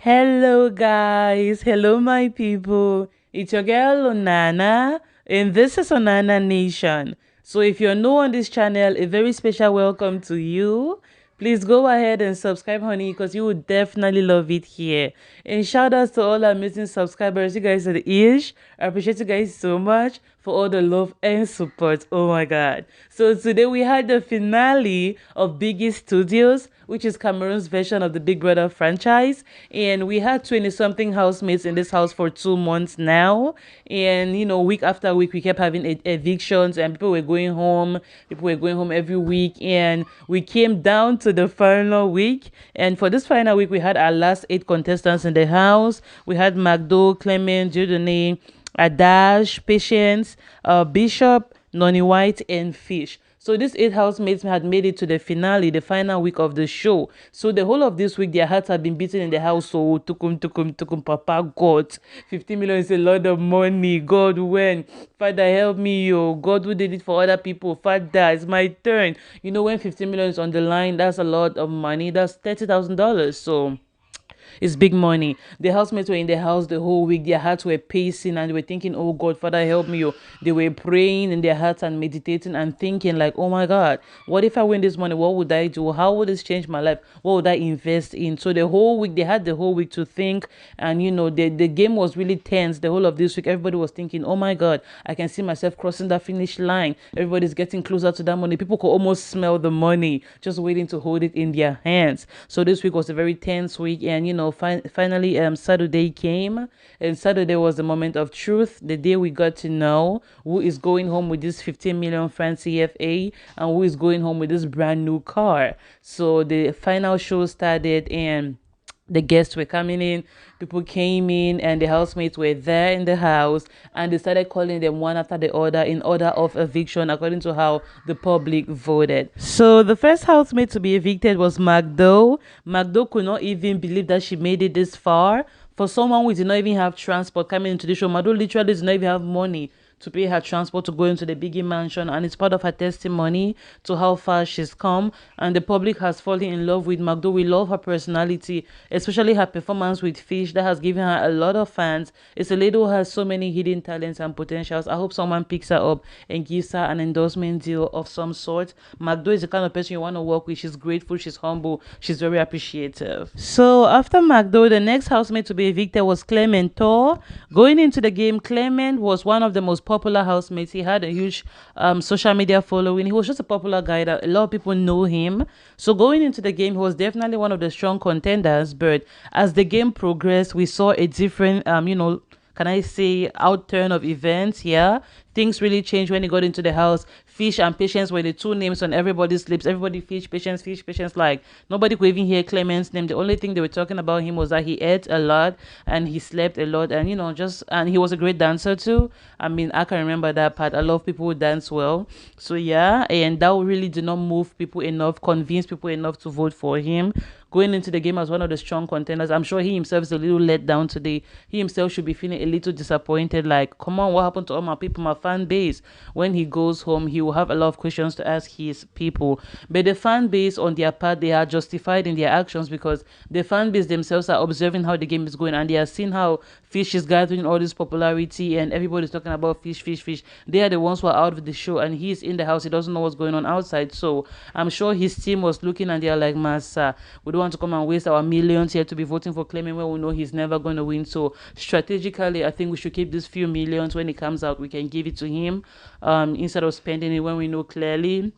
Hello, guys. Hello, my people. It's your girl, Onana, and this is Onana Nation. So, if you're new on this channel, a very special welcome to you. Please go ahead and subscribe, honey, because you would definitely love it here. And shout outs to all our amazing subscribers. You guys are the ish. I appreciate you guys so much for all the love and support. Oh my god. So today we had the finale of Biggie Studios, which is Cameroon's version of the Big Brother franchise. And we had 20 something housemates in this house for 2 months now. And week after week, we kept having evictions and people were going home. People were going home every week. And we came down to the final week. And for this final week, we had our last 8 contestants in the house. We had Magdo, Clement, Dieudonné, Adash, Patience, Bishop, Noni White, and Fish. So these 8 housemates had made it to the finale, the final week of the show. So the whole of this week, their hearts have been beaten in the house. So tukum, Papa God, 50 million is a lot of money. God, when? Father, help me, yo. God, who did it for other people? Father, it's my turn. When 50 million is on the line, that's a lot of money. That's $30,000. So it's big money. The housemates were in the house the whole week. Their hearts were pacing and they were thinking, oh God, Father, help me. Oh. They were praying in their hearts and meditating and thinking like, oh my God, what if I win this money? What would I do? How would this change my life? What would I invest in? So the whole week, they had the whole week to think. And, the game was really tense the whole of this week. Everybody was thinking, oh my God, I can see myself crossing that finish line. Everybody's getting closer to that money. People could almost smell the money, just waiting to hold it in their hands. So this week was a very tense week. And, finally Saturday came, and Saturday was the moment of truth, the day we got to know who is going home with this 15 million franc CFA and who is going home with this brand new car. So the final show started and the guests were coming in, people came in, and the housemates were there in the house, and they started calling them one after the other in order of eviction according to how the public voted. So the first housemate to be evicted was Magdo. Magdo could not even believe that she made it this far. For someone who did not even have transport coming into the show, Magdo literally did not even have money to pay her transport to go into the Biggie mansion, and it's part of her testimony to how far she's come. And the public has fallen in love with Magdo. We love her personality, especially her performance with Fish that has given her a lot of fans. It's a lady who has so many hidden talents and potentials. I hope someone picks her up and gives her an endorsement deal of some sort. Magdo is the kind of person you want to work with. She's grateful, she's humble, she's very appreciative. So after Magdo, the next housemate to be evicted was Clement Tor. Going into the game, Clement was one of the most popular housemates. He had a huge social media following. He was just a popular guy that a lot of people know him. So going into the game, he was definitely one of the strong contenders. But as the game progressed, we saw a different, can I say, outturn of events here. Things really changed when he got into the house. Fish and Patience were the two names on everybody's lips. Everybody Fish, Patience. Like nobody could even hear Clement's name. The only thing they were talking about him was that he ate a lot and he slept a lot, and and he was a great dancer too. I mean, I can remember that part. I love people who dance well. So yeah, and that really did not move people enough, convince people enough to vote for him. Going into the game as one of the strong contenders, I'm sure he himself is a little let down today. He himself should be feeling a little disappointed. Like, come on, what happened to all my people, my fan base? When he goes home, he will have a lot of questions to ask his people. But the fan base, on their part, they are justified in their actions because the fan base themselves are observing how the game is going, and they are seeing how Fish is gathering all this popularity and everybody's talking about Fish. They are the ones who are out of the show, and he's in the house. He doesn't know what's going on outside. So I'm sure his team was looking and they're like, Massa, we don't want to come and waste our millions here to be voting for Clement when we know he's never going to win. So strategically, I think we should keep this few millions. When it comes out, we can give it to him instead of spending it when we know clearly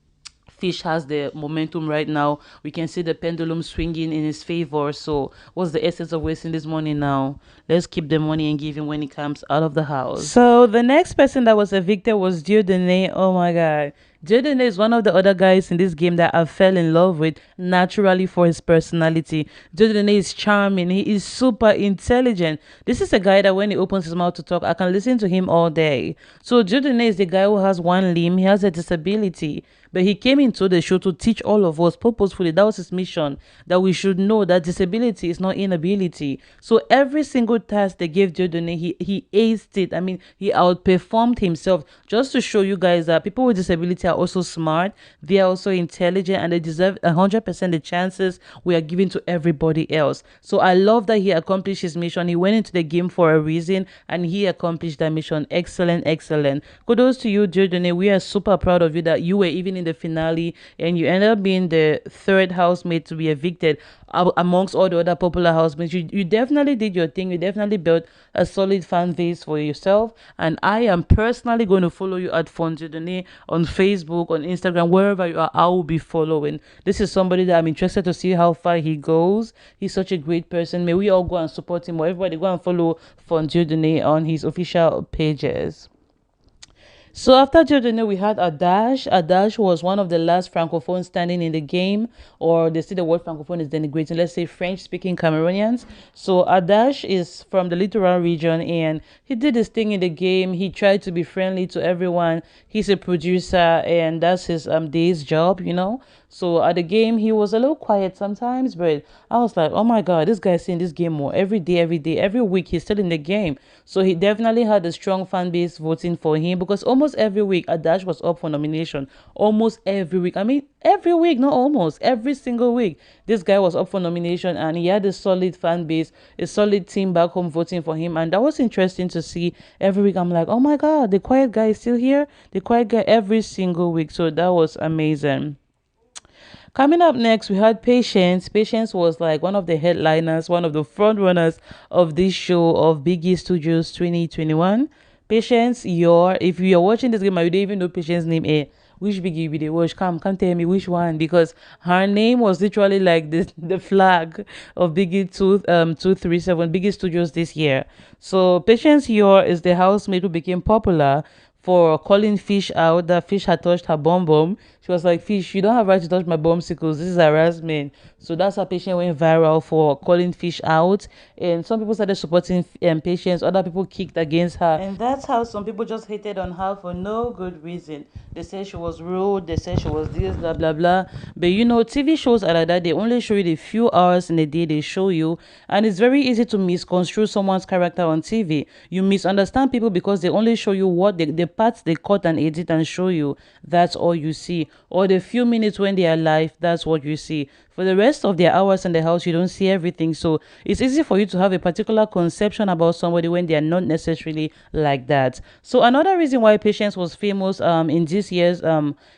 Fish has the momentum right now. We can see the pendulum swinging in his favor. So what's the essence of wasting this money now? Let's keep the money and give him when he comes out of the house. So the next person that was evicted was Dieudonné. Oh my God. Dieudonné is one of the other guys in this game that I fell in love with naturally for his personality. Dieudonné is charming. He is super intelligent. This is a guy that when he opens his mouth to talk, I can listen to him all day. So Dieudonné is the guy who has one limb. He has a disability. but he came into the show to teach all of us purposefully. That was his mission, that we should know that disability is not inability. So every single task they gave Dieudonné, he aced it. I mean, he outperformed himself, just to show you guys that people with disability are also smart, they are also intelligent, and they deserve 100% the chances we are giving to everybody else. So I love that he accomplished his mission. He went into the game for a reason, and he accomplished that mission. Excellent, excellent. Kudos to you, Dieudonné. We are super proud of you that you were even in the finale and you ended up being the third housemate to be evicted amongst all the other popular housemates. You definitely did your thing. You definitely built a solid fan base for yourself. And I am personally going to follow you at Dieudonné on Facebook, on Instagram, wherever you are. I will be following. This is somebody that I'm interested to see how far he goes. He's such a great person. May we all go and support him, or everybody go and follow Dieudonné on his official pages. So after Dieudonné, we had Adash. Adash was one of the last francophones standing in the game, or they say the word francophone is denigrating, let's say French-speaking Cameroonians. So Adash is from the Littoral region, and he did his thing in the game. He tried to be friendly to everyone. He's a producer, and that's his day's job, you know. So at the game, he was a little quiet sometimes, but I was like, oh my God, this guy's in this game more every day, every week. He's still in the game. So he definitely had a strong fan base voting for him, because almost every week, Adash was up for nomination. Almost every week. I mean, every week, not almost, every single week. This guy was up for nomination, and he had a solid fan base, a solid team back home voting for him. And that was interesting to see. Every week, I'm like, oh my God, the quiet guy is still here. The quiet guy every single week. So that was amazing. Coming up next, we had Patience. Patience was like one of the headliners, one of the front runners of this show of Biggie Studios 2021. Patience, if you are watching this game and you don't even know Patience's name, which Biggie you watch? Come tell me which one, because her name was literally like the flag of Biggie 237 Biggie Studios this year. So Patience Yor is the housemate who became popular for calling Fish out, that Fish had touched her bum bum. She was like, Fish, you don't have right to touch my bumsicles. This is harassment. So that's how Patient went viral for calling Fish out. And some people started supporting Patience. Other people kicked against her. And that's how some people just hated on her for no good reason. They said she was rude. They said she was this, blah, blah, blah. But you know, TV shows are like that. They only show you the few hours in a day they show you. And it's very easy to misconstrue someone's character on TV. You misunderstand people because they only show you what the parts they cut and edit and show you. That's all you see. Or the few minutes when they are live, that's what you see. For the rest of their hours in the house, you don't see everything. So it's easy for you to have a particular conception about somebody when they are not necessarily like that. So another reason why Patience was famous in this year's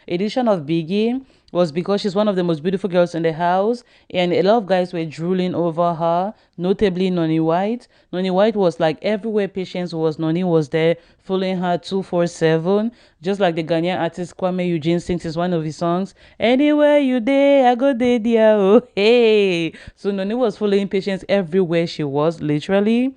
edition of Biggie was because she's one of the most beautiful girls in the house, and a lot of guys were drooling over her, notably Noni White. Noni White was like everywhere Patience was, Noni was there, following her 247, just like the Ghanaian artist Kwame Eugene sings is one of his songs, Anywhere you there, I go there, dear, oh, hey. So Noni was following Patience everywhere she was, literally.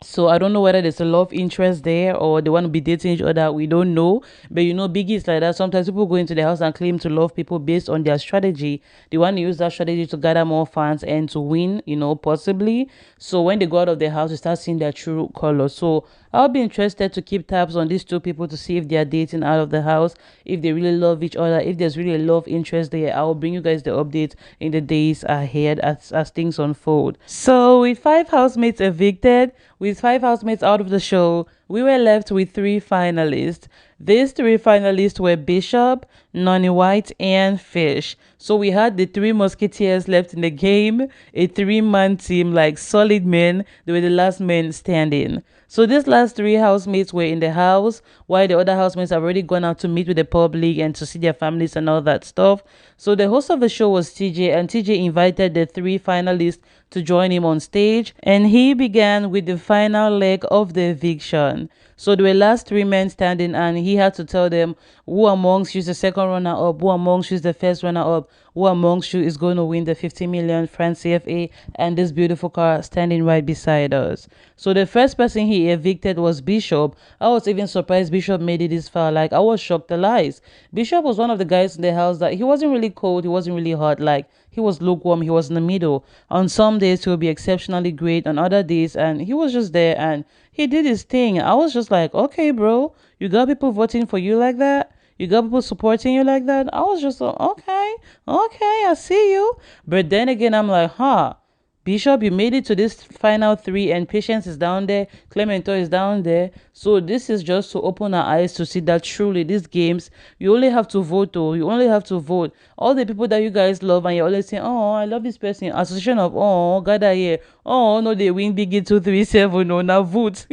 So I don't know whether there's a love interest there or they want to be dating each other. We don't know. But you know, Biggie is like that. Sometimes people go into the house and claim to love people based on their strategy. They want to use that strategy to gather more fans and to win, you know, possibly. So when they go out of the house, you start seeing their true color. So I'll be interested to keep tabs on these two people to see if they are dating out of the house, if they really love each other, if there's really a love interest there. I'll bring you guys the update in the days ahead as things unfold. So with 5 housemates evicted, with 5 housemates out of the show, we were left with 3 finalists. These 3 finalists were Bishop, Noni White, and Fish. So we had the 3 musketeers left in the game, a 3-man team, like solid men. They were the last men standing. So these last 3 housemates were in the house, while the other housemates have already gone out to meet with the public and to see their families and all that stuff. So the host of the show was TJ, and TJ invited the 3 finalists to join him on stage, and he began with the final leg of the eviction. So there were last 3 men standing, and he had to tell them who amongst you is the second runner-up, who amongst you is the first runner-up, who amongst you is going to win the 50 million France CFA and this beautiful car standing right beside us. So the first person he evicted was Bishop. I was even surprised Bishop made it this far. Like, I was shocked the lies. Bishop was one of the guys in the house that he wasn't really cold, he wasn't really hot. Like, he was lukewarm, he was in the middle. On some days he would be exceptionally great, on other days, and he was just there and he did his thing. I was just like, okay, bro, you got people voting for you like that? You got people supporting you like that. I was just like, okay, okay, I see you. But then again, I'm like, huh. Bishop, you made it to this final three, and Patience is down there, Clemento is down there. So this is just to open our eyes to see that truly these games, you only have to vote, oh, you only have to vote. All the people that you guys love, and you're always saying, oh, I love this person. Association of, oh, gather here. Oh, no, they win Biggie 237. No, now vote.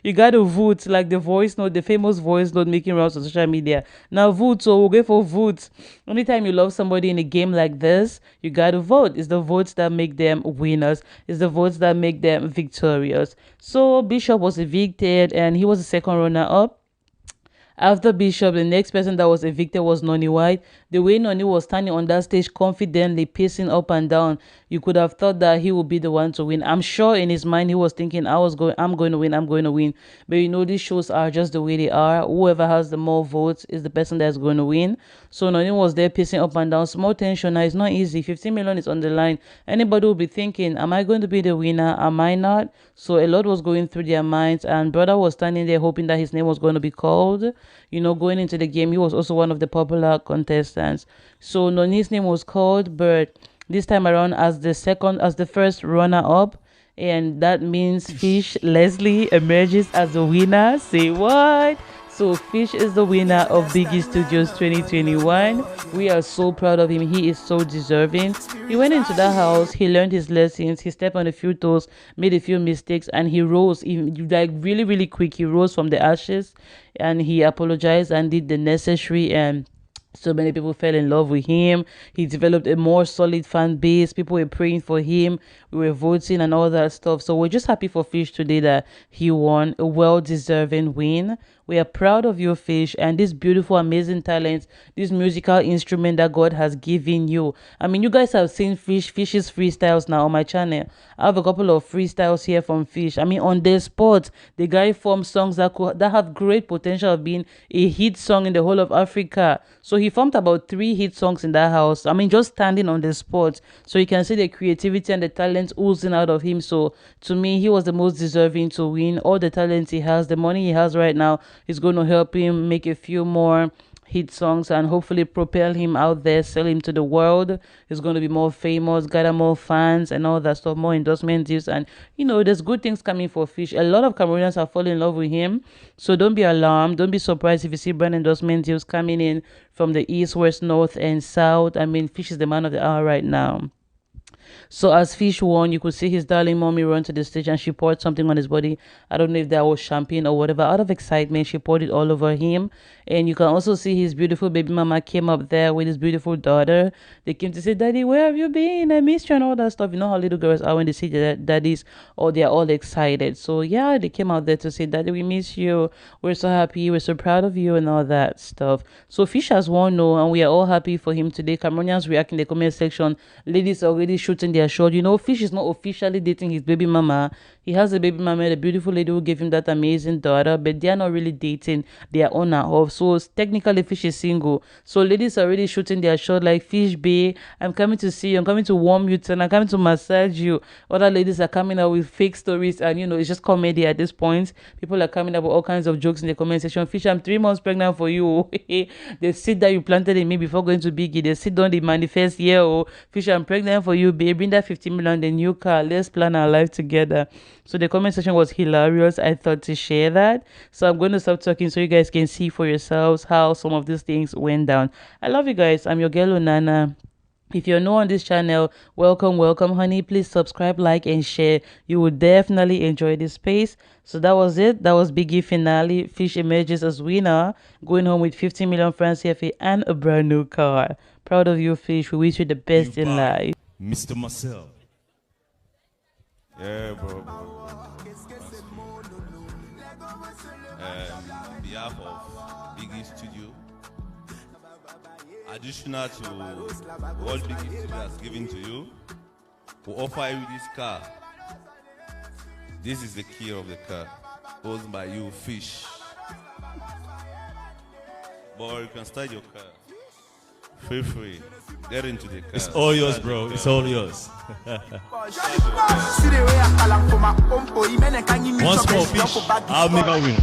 You gotta vote like the voice note, the famous voice note making rounds on social media. Now vote, so we'll go for vote. Anytime you love somebody in a game like this, you gotta vote. It's the votes that make them winners. It's the votes that make them victorious. So Bishop was evicted and he was the second runner up. After Bishop, the next person that was evicted was Noni White. The way Noni was standing on that stage confidently, pacing up and down, you could have thought that he would be the one to win. I'm sure in his mind he was thinking, I'm going to win, I'm going to win. But you know, these shows are just the way they are. Whoever has the more votes is the person that's going to win. So Noni was there pacing up and down. Small tension. Now it's not easy. 15 million is on the line. Anybody will be thinking, am I going to be the winner? Am I not? So a lot was going through their minds, and brother was standing there hoping that his name was going to be called. You know, going into the game, he was also one of the popular contestants. So Noni's name was called, but this time around as the first runner up, and that means Fish Leslie emerges as the winner. Say what? So Fish is the winner of Biggie Studios 2021. We are so proud of him. He is so deserving. He went into that house, he learned his lessons, he stepped on a few toes, made a few mistakes, and he rose. Like really, really quick, he rose from the ashes and he apologized and did the necessary, and so many people fell in love with him. He developed a more solid fan base. People were praying for him. We were voting and all that stuff. So we're just happy for Fish today that he won a well-deserving win. We are proud of you, Fish, and this beautiful, amazing talent, this musical instrument that God has given you. I mean, you guys have seen Fish's freestyles now on my channel. I have a couple of freestyles here from Fish. I mean, on the spot, the guy formed songs that have great potential of being a hit song in the whole of Africa. So he formed about 3 hit songs in that house. I mean, just standing on the spot. So you can see the creativity and the talent oozing out of him. So to me, he was the most deserving to win. All the talent he has, the money he has right now is going to help him make a few more hit songs and hopefully propel him out there, sell him to the world. He's going to be more famous, gather more fans and all that stuff, more endorsement deals. And you know, there's good things coming for Fish. A lot of Cameroonians are falling in love with him. So don't be alarmed. Don't be surprised if you see brand endorsement deals coming in from the east, west, north, and south. I mean, Fish is the man of the hour right now. So as Fish won, you could see his darling mommy run to the stage and she poured something on his body. I don't know if that was champagne or whatever. Out of excitement, she poured it all over him. And you can also see his beautiful baby mama came up there with his beautiful daughter. They came to say, Daddy, where have you been? I missed you and all that stuff. You know how little girls are when they see their daddies, or they're all excited. So yeah, they came out there to say, Daddy, we miss you. We're so happy. We're so proud of you and all that stuff. So Fish has won, no, and we are all happy for him today. Cameroonians react in the comment section. Ladies are already shooting their shot. You know, Fish is not officially dating his baby mama. He has a baby mama, the beautiful lady who gave him that amazing daughter, but they are not really dating. They are on and off. So technically, Fish is single. So ladies are already shooting their shot like, Fish, babe, I'm coming to see you. I'm coming to warm you and I'm coming to massage you. Other ladies are coming out with fake stories, and you know, it's just comedy at this point. People are coming up with all kinds of jokes in the comment section. Fish, I'm 3 months pregnant for you. The seed that you planted in me before going to Biggie, the seed don't they manifest here. Oh, Fish, I'm pregnant for you, babe. Bring that 15 million, the new car. Let's plan our life together. So the comment section was hilarious. I thought to share that. So I'm going to stop talking so you guys can see for yourselves how some of these things went down. I love you guys. I'm your girl Nana. If you're new on this channel, welcome, honey. Please subscribe, like, and share. You will definitely enjoy this space. So that was it. That was Biggie finale. Fish emerges as winner, going home with 15 million francs CFA and a brand new car. Proud of you, Fish. We wish you the best in life. Mr. Marcel. Yeah, bro. On behalf of Biggie Studio, additional to what Biggie Studio has given to you, we offer you this car. This is the key of the car, owned by you, Fish. But you can start your car. Feel free. Get into the car. It's all yours, bro. It's all yours. One small fish, I'll make a win.